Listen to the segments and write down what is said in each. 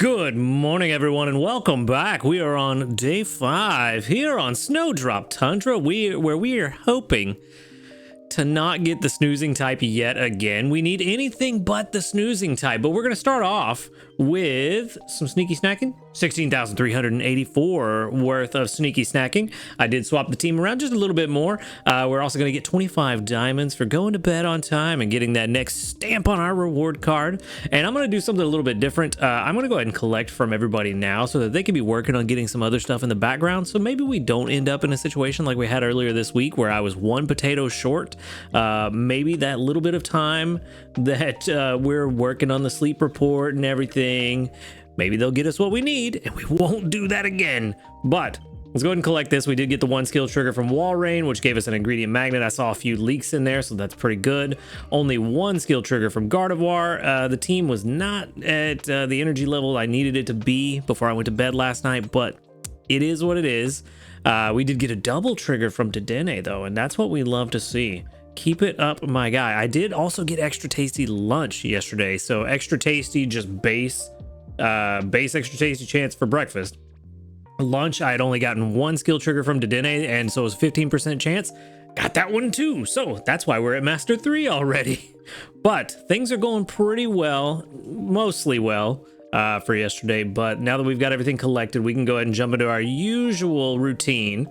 Good morning, everyone, and welcome back. We are on day 5 here on Snowdrop Tundra, where we are hoping to not get the snoozing type yet again. We need anything but the snoozing type, but we're going to start off with some sneaky snacking. 16,384 worth of sneaky snacking. I did swap the team around just a little bit more. We're also going to get 25 diamonds for going to bed on time and getting that next stamp on our reward card. And I'm going to do something a little bit different. I'm going to go ahead and collect from everybody now so that they can be working on getting some other stuff in the background. So maybe we don't end up in a situation like we had earlier this week where I was one potato short. Maybe that little bit of time that we're working on the sleep report and everything, maybe they'll get us what we need and we won't do that again. But let's go ahead and collect this. We did get the 1 skill trigger from Walrein, which gave us an ingredient magnet. I saw a few leaks in there, so that's pretty good. Only 1 skill trigger from Gardevoir. The team was not at the energy level I needed it to be before I went to bed last night, but it is what it is. We did get a double trigger from Dedenne, though, and that's what we love to see. Keep it up, my guy. I did also get extra tasty lunch yesterday, so extra tasty, just base extra tasty chance for breakfast. Lunch, I had only gotten 1 skill trigger from Dedenne, and so it was 15% chance. Got that one too, so that's why we're at Master 3 already. But things are going pretty well, mostly well, for yesterday. But now that we've got everything collected, we can go ahead and jump into our usual routine.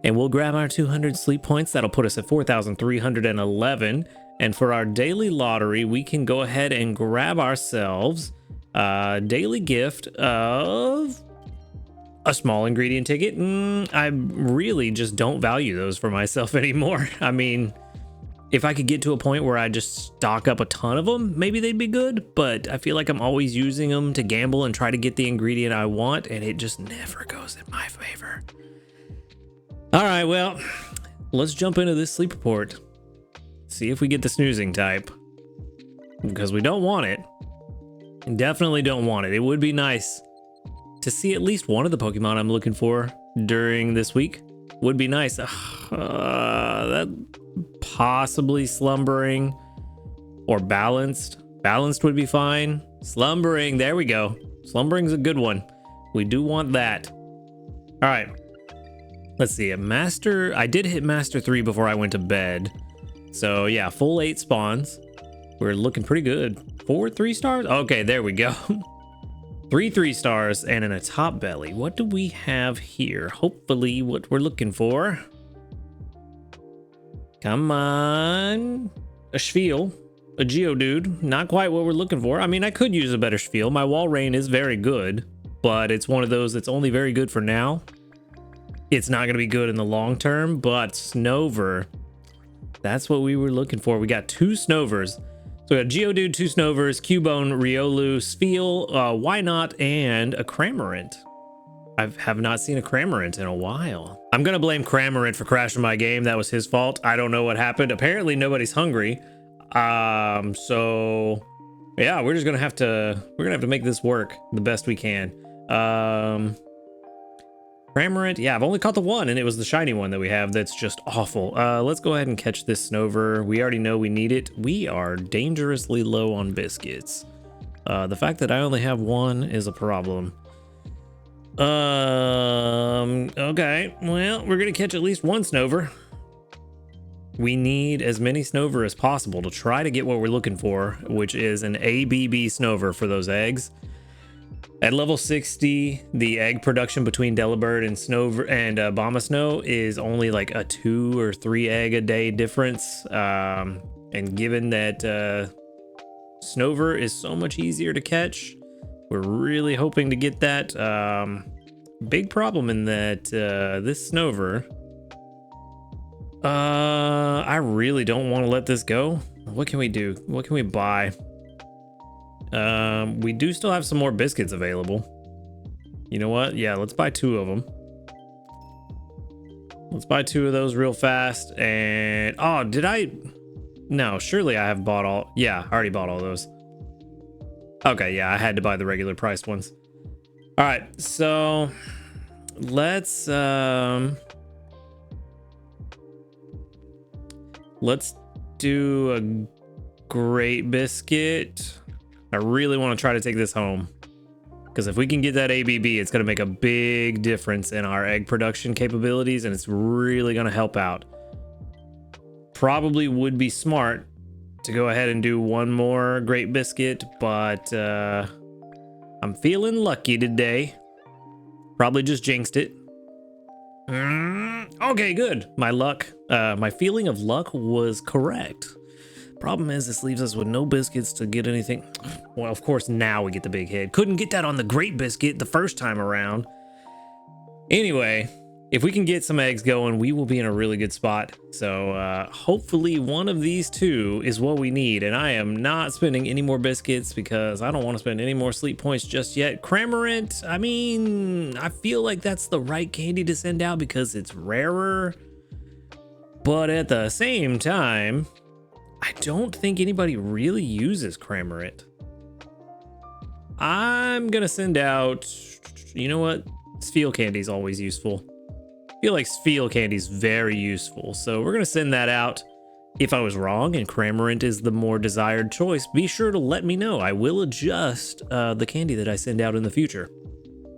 And we'll grab our 200 sleep points. That'll put us at 4,311. And for our daily lottery, we can go ahead and grab ourselves a daily gift of a small ingredient ticket. I really just don't value those for myself anymore. I mean, if I could get to a point where I just stock up a ton of them, maybe they'd be good. But I feel like I'm always using them to gamble and try to get the ingredient I want, and it just never goes in my favor. All right, well, let's jump into this sleep report. See if we get the snoozing type, because we don't want it. Definitely don't want it. It would be nice to see at least one of the Pokemon I'm looking for during this week. Would be nice. That possibly slumbering or balanced. Balanced would be fine. Slumbering, there we go. Slumbering's a good one. We do want that. All right. Let's see, I did hit Master 3 before I went to bed. So yeah, full 8 spawns. We're looking pretty good. 4 3 stars? Okay, there we go. 3 3 stars and in a top belly. What do we have here? Hopefully what we're looking for. Come on. A Spiel. A Geodude. Not quite what we're looking for. I mean, I could use a better Spiel. My Walrein is very good, but it's one of those that's only very good for now. It's not going to be good in the long term, but Snover, that's what we were looking for. We got 2 Snovers. So we got Geodude, 2 Snovers, Cubone, Riolu, Spiel, Wynot, and a Cramorant. I have not seen a Cramorant in a while. I'm going to blame Cramorant for crashing my game. That was his fault. I don't know what happened. Apparently nobody's hungry. So yeah, we're going to have to make this work the best we can. Cramorant, yeah, I've only caught the 1, and it was the shiny one that we have that's just awful. Let's go ahead and catch this Snover. We already know we need it. We are dangerously low on biscuits. The fact that I only have 1 is a problem. Okay, well, we're gonna catch at least 1 Snover. We need as many Snover as possible to try to get what we're looking for, which is an ABB Snover for those eggs. At level 60, the egg production between Delibird and Snover and Abomasnow is only like a 2 or 3 egg a day difference. And given that Snover is so much easier to catch, we're really hoping to get that. Big problem in that this Snover, I really don't want to let this go. What can we do? What can we buy? We do still have some more biscuits available. You know what? Yeah, let's buy 2 of them. Let's buy 2 of those real fast. And oh, did I? No, surely I have bought all. Yeah, I already bought all those. Okay, yeah, I had to buy the regular priced ones. All right, so let's do a great biscuit. I really want to try to take this home. Because if we can get that ABB, it's going to make a big difference in our egg production capabilities, and it's really going to help out. Probably would be smart to go ahead and do one more Great Biscuit, but I'm feeling lucky today. Probably just jinxed it. Okay, good. My feeling of luck was correct. Problem is, this leaves us with no biscuits to get anything. Well, of course, now we get the big hit. Couldn't get that on the Great Biscuit the first time around. Anyway, if we can get some eggs going, we will be in a really good spot. So hopefully one of these two is what we need. And I am not spending any more biscuits because I don't want to spend any more sleep points just yet. Cramorant, I mean, I feel like that's the right candy to send out because it's rarer. But at the same time, I don't think anybody really uses Cramorant. I'm gonna send out, you know what? Spheal candy is always useful. I feel like Spheal candy is very useful. So we're gonna send that out. If I was wrong and Cramorant is the more desired choice, be sure to let me know. I will adjust the candy that I send out in the future.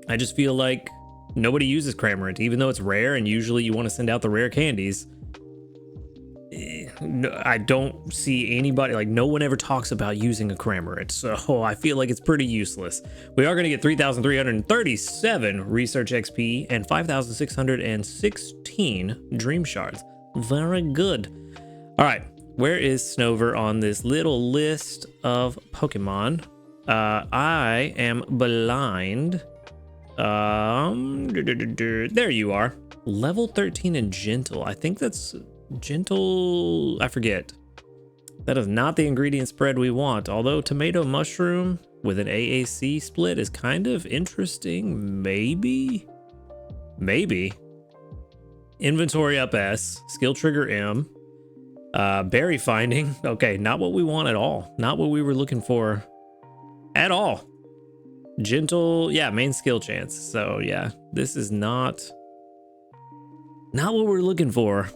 I just feel like nobody uses Cramorant, even though it's rare and usually you want to send out the rare candies. I don't see anybody, like no one ever talks about using a Cramorant, so I feel like it's pretty useless. We are going to get 3,337 research XP and 5,616 dream shards. Very good. All right, where is Snover on this little list of Pokemon? I am blind. There you are. Level 13 and gentle. I think that's gentle, I forget. That is not the ingredient spread we want, although tomato mushroom with an AAC split is kind of interesting. Maybe inventory up S, skill trigger M, berry finding. Okay, not what we want at all, not what we were looking for at all. Gentle, yeah, main skill chance. So yeah, this is not what we're looking for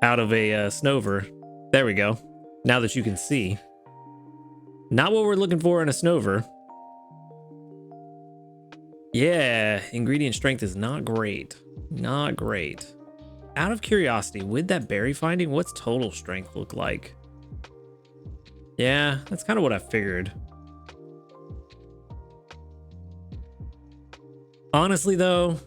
out of a Snover. There we go. Now that you can see. Not what we're looking for in a Snover. Yeah, ingredient strength is not great. Not great. Out of curiosity, with that berry finding, what's total strength look like? Yeah, that's kind of what I figured. Honestly though,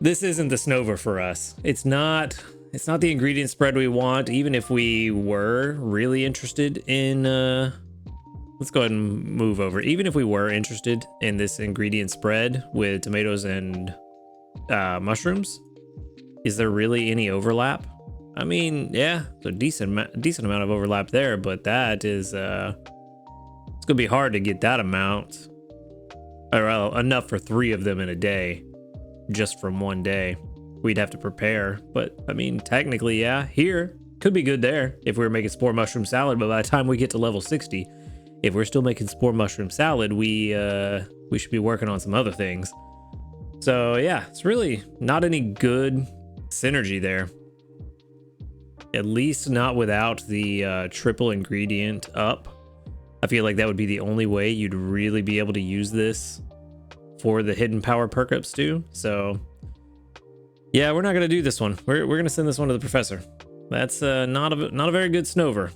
this isn't the Snover for us. It's not the ingredient spread we want, even if we were really interested in let's go ahead and move over. Even if we were interested in this ingredient spread with tomatoes and mushrooms, is there really any overlap? I mean, yeah, a decent amount of overlap there, but that is it's gonna be hard to get that amount, or enough for 3 of them in a day. Just from one day, we'd have to prepare. But I mean, technically, yeah, here could be good there if we were making spore mushroom salad. But by the time we get to level 60, if we're still making spore mushroom salad, we should be working on some other things. So yeah, it's really not any good synergy there. At least not without the triple ingredient up. I feel like that would be the only way you'd really be able to use this for the hidden power perk ups too. So yeah, we're not gonna do this one. We're gonna send this one to the professor. That's not a very good Snover.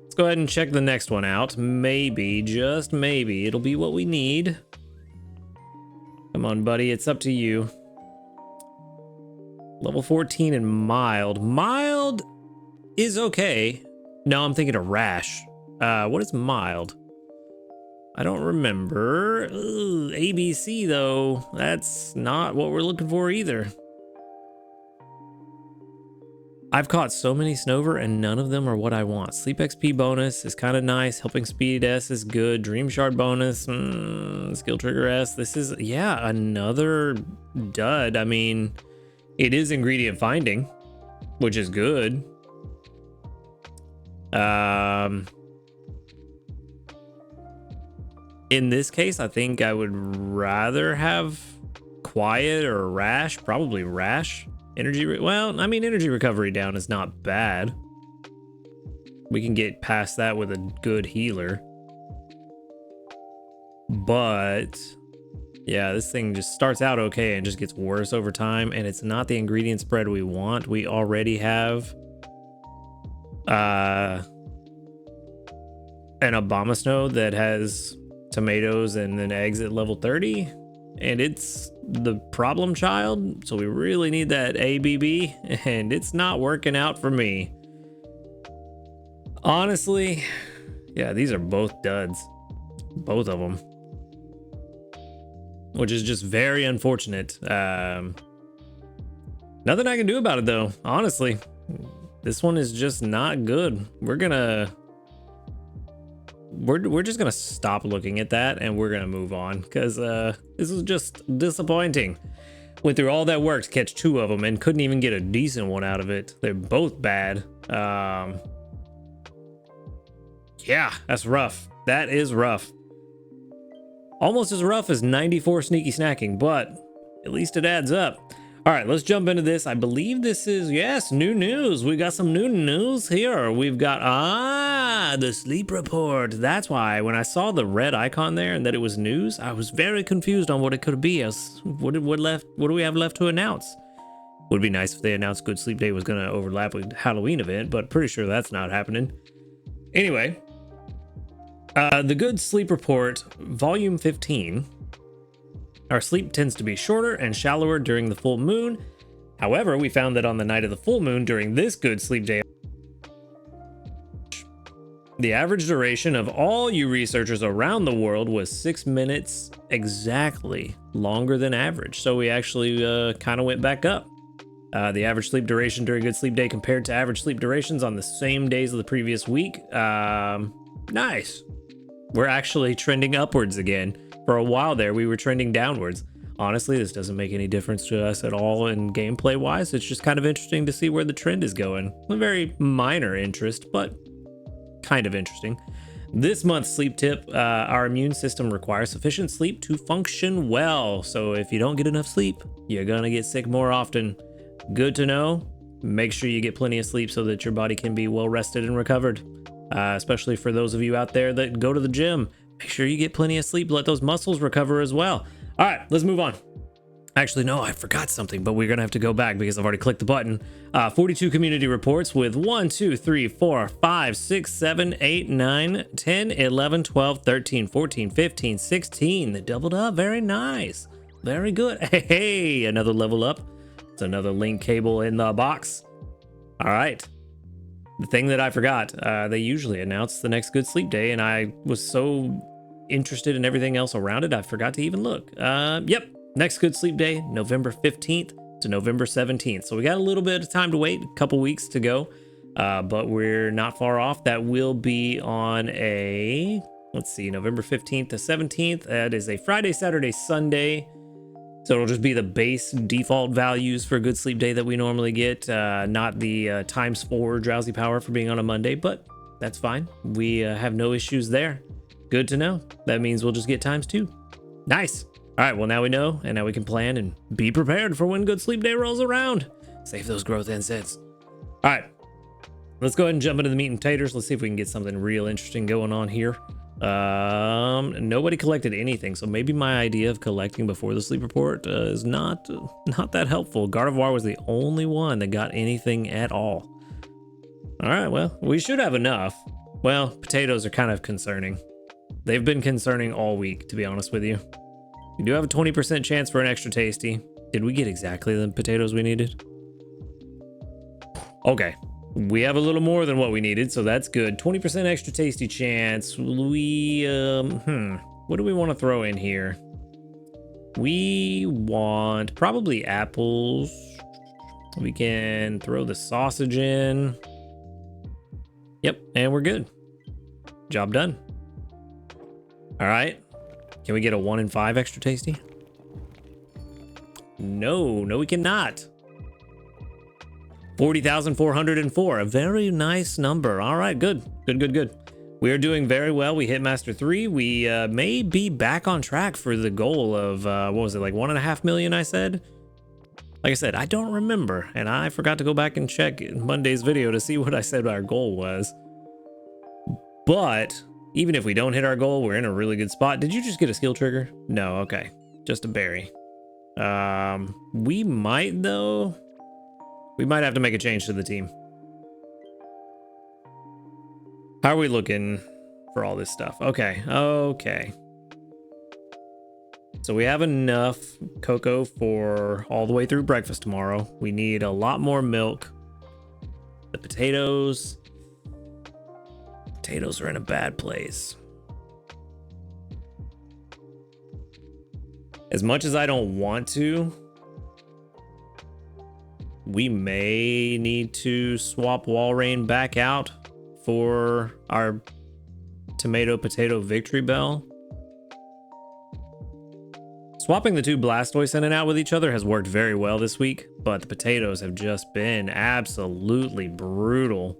Let's go ahead and check the next one out. Maybe, just maybe, it'll be what we need. Come on, buddy, it's up to you. Level 14 and mild. Mild is okay. No, I'm thinking of rash. What is mild? I don't remember. Ugh, ABC though, that's not what we're looking for either. I've caught so many Snover and none of them are what I want. Sleep XP bonus is kind of nice. Helping Speed S is good. Dream Shard bonus, skill trigger S. This is, yeah, another dud. I mean, it is ingredient finding, which is good. In this case, I think I would rather have quiet or rash, probably rash. Well, I mean, energy recovery down is not bad. We can get past that with a good healer. But yeah, this thing just starts out okay and just gets worse over time, and it's not the ingredient spread we want. We already have an Abomasnow that has tomatoes and then eggs at level 30, and it's the problem child, so we really need that ABB, and it's not working out for me. Honestly, yeah, these are both duds. Both of them. Which is just very unfortunate. Nothing I can do about it though, honestly. This one is just not good. We're just gonna stop looking at that and we're gonna move on, because this is just disappointing. Went through all that work to catch 2 of them and couldn't even get a decent one out of it. They're both bad. Yeah, that's rough. That is rough. Almost as rough as 94 sneaky snacking, but at least it adds up. All right, let's jump into this. I believe this is, yes, new news. We got some new news here. We've got, the sleep report. That's why when I saw the red icon there and that it was news, I was very confused on what it could be. What do we have left to announce? Would be nice if they announced Good Sleep Day was going to overlap with Halloween event, but pretty sure that's not happening. Anyway, the Good Sleep Report, Volume 15. Our sleep tends to be shorter and shallower during the full moon. However, we found that on the night of the full moon during this Good Sleep Day, the average duration of all you researchers around the world was 6 minutes exactly, longer than average. So we actually kind of went back up. The average sleep duration during Good Sleep Day compared to average sleep durations on the same days of the previous week. Nice. We're actually trending upwards again. For a while there, we were trending downwards. Honestly, this doesn't make any difference to us at all in gameplay wise. It's just kind of interesting to see where the trend is going. A very minor interest, but kind of interesting. This month's sleep tip, our immune system requires sufficient sleep to function well. So if you don't get enough sleep, you're gonna get sick more often. Good to know. Make sure you get plenty of sleep so that your body can be well rested and recovered. Especially for those of you out there that go to the gym. Make sure you get plenty of sleep. Let those muscles recover as well. All right, let's move on. Actually, no, I forgot something, but we're going to have to go back because I've already clicked the button. 42 community reports with 1, 2, 3, 4, 5, 6, 7, 8, 9, 10, 11, 12, 13, 14, 15, 16. They doubled up. Very nice. Very good. Hey, another level up. It's another link cable in the box. All right. The thing that I forgot, they usually announce the next Good Sleep Day, and I was so interested in everything else around it, I forgot to even look. Yep, next Good Sleep Day, November 15th to November 17th. So we got a little bit of time to wait, a couple weeks to go, but we're not far off. That will be on a, let's see, November 15th to 17th. That is a Friday, Saturday, Sunday. So it'll just be the base default values for Good Sleep Day that we normally get, not the ×4 drowsy power for being on a Monday, but that's fine. We have no issues there. Good to know. That means we'll just get ×2. Nice. All right, well, now we know, and now we can plan and be prepared for when Good Sleep Day rolls around. Save those growth NSAIDs. All right, let's go ahead and jump into the meat and potatoes. Let's see if we can get something real interesting going on here. Nobody collected anything, so maybe my idea of collecting before the sleep report is not that helpful. Gardevoir was the only one that got anything at all. All right, well, we should have enough. Well, potatoes are kind of concerning. They've been concerning all week, to be honest with you. We do have a 20% chance for an extra tasty. Did we get exactly the potatoes we needed? Okay. We have a little more than what we needed, so that's good. 20% extra tasty chance. We, what do we want to throw in here? We want probably apples. We can throw the sausage in. Yep, and we're good. Job done. All right. Can we get a 1 in 5 extra tasty? No, we cannot. 40,404, a very nice number. All right, good. We are doing very well. We hit Master 3. We may be back on track for the goal of, what was it, like 1.5 million, I said? Like I said, I don't remember, and I forgot to go back and check Monday's video to see what I said our goal was. But Even if we don't hit our goal, we're in a really good spot. Did you just get a skill trigger? No, okay. Just a berry. We might though. We might have to make a change to the team. How are we looking for all this stuff? Okay, okay. So we have enough cocoa for all the way through breakfast tomorrow. We need a lot more milk. The potatoes are in a bad place. As much as I don't want to, we may need to swap Walrein back out for our tomato potato victory bell. Swapping the two Blastoise in and out with each other has worked very well this week, but the potatoes have just been absolutely brutal.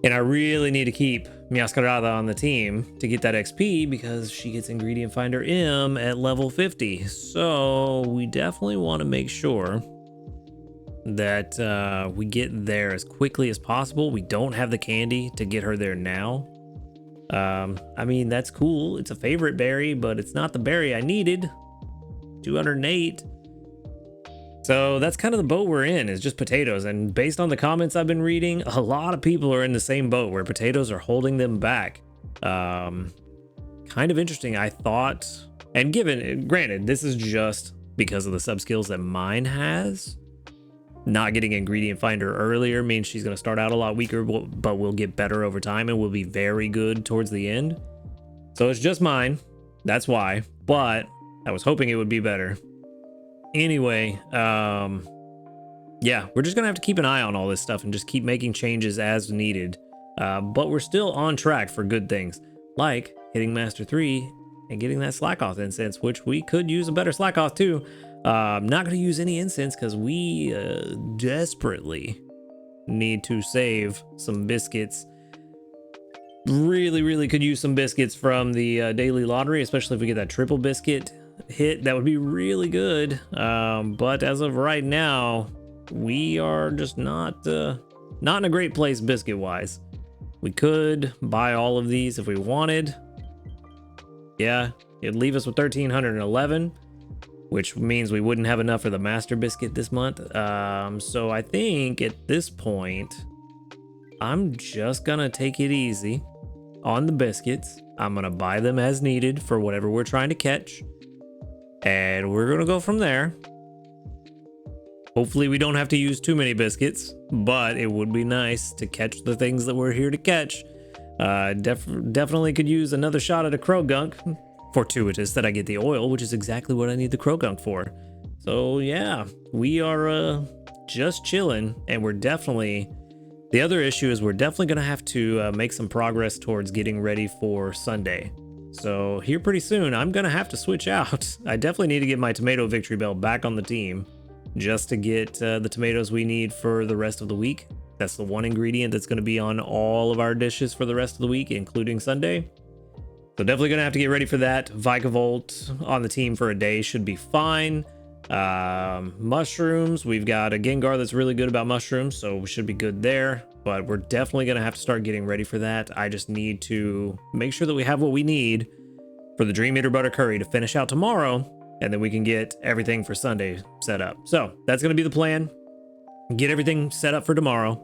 And I really need to keep Meowscarada on the team to get that XP because she gets Ingredient Finder M at level 50. So we definitely want to make sure that we get there as quickly as possible. We don't have the candy to get her there now. I mean, that's cool. It's a favorite berry, but it's not the berry I needed. 208. So that's kind of the boat we're in, is just potatoes. And based on the comments I've been reading, a lot of people are in the same boat where potatoes are holding them back. Kind of interesting. I thought, and granted, this is just because of the sub skills that mine has. Not getting Ingredient Finder earlier means she's going to start out a lot weaker, but will get better over time and will be very good towards the end. So it's just mine. That's why. But I was hoping it would be better. Anyway, yeah, we're just going to have to keep an eye on all this stuff and just keep making changes as needed. But we're still on track for good things, like hitting Master 3 and getting that Slackoth incense, which we could use a better Slackoth too. I'm not going to use any incense because we desperately need to save some biscuits. Really could use some biscuits from the daily lottery, especially if we get that triple biscuit hit. That would be really good. But as of right now, we are just not in a great place biscuit wise. We could buy all of these if we wanted. Yeah, it'd leave us with 1,311. Which means we wouldn't have enough for the master biscuit this month. So I think at this point, I'm just gonna take it easy on the biscuits. I'm gonna buy them as needed for whatever we're trying to catch. And we're gonna go from there. Hopefully we don't have to use too many biscuits, but it would be nice to catch the things that we're here to catch. Definitely could use another shot at a Croagunk. Fortuitous that I get the oil, which is exactly what I need the Croagunk for. So yeah, we are just chilling, and we're definitely, the other issue is we're definitely gonna have to make some progress towards getting ready for Sunday. So here pretty soon I'm gonna have to switch out. I definitely need to get my tomato victory bell back on the team just to get the tomatoes we need for the rest of the week. That's the one ingredient that's going to be on all of our dishes for the rest of the week, including Sunday. So definitely going to have to get ready for that. Vikavolt on the team for a day should be fine. Mushrooms, we've got a Gengar that's really good about mushrooms, so we should be good there. But we're definitely going to have to start getting ready for that. I just need to make sure that we have what we need for the Dream Eater Butter Curry to finish out tomorrow, and then we can get everything for Sunday set up. So that's going to be the plan. Get everything set up for tomorrow,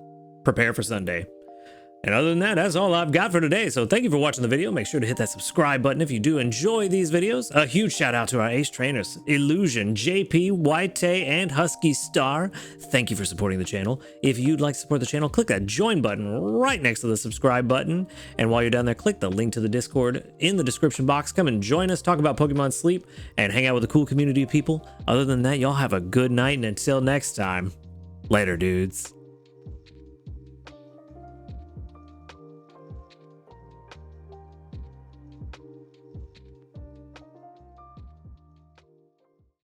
prepare for Sunday. And other than that, that's all I've got for today. So thank you for watching the video. Make sure to hit that subscribe button if you do enjoy these videos. A huge shout out to our ace trainers, Illusion, JP, White, and Husky Star. Thank you for supporting the channel. If you'd like to support the channel, click that join button right next to the subscribe button. And while you're down there, click the link to the Discord in the description box. Come and join us, talk about Pokemon Sleep, and hang out with a cool community of people. Other than that, y'all have a good night, and until next time, later, dudes.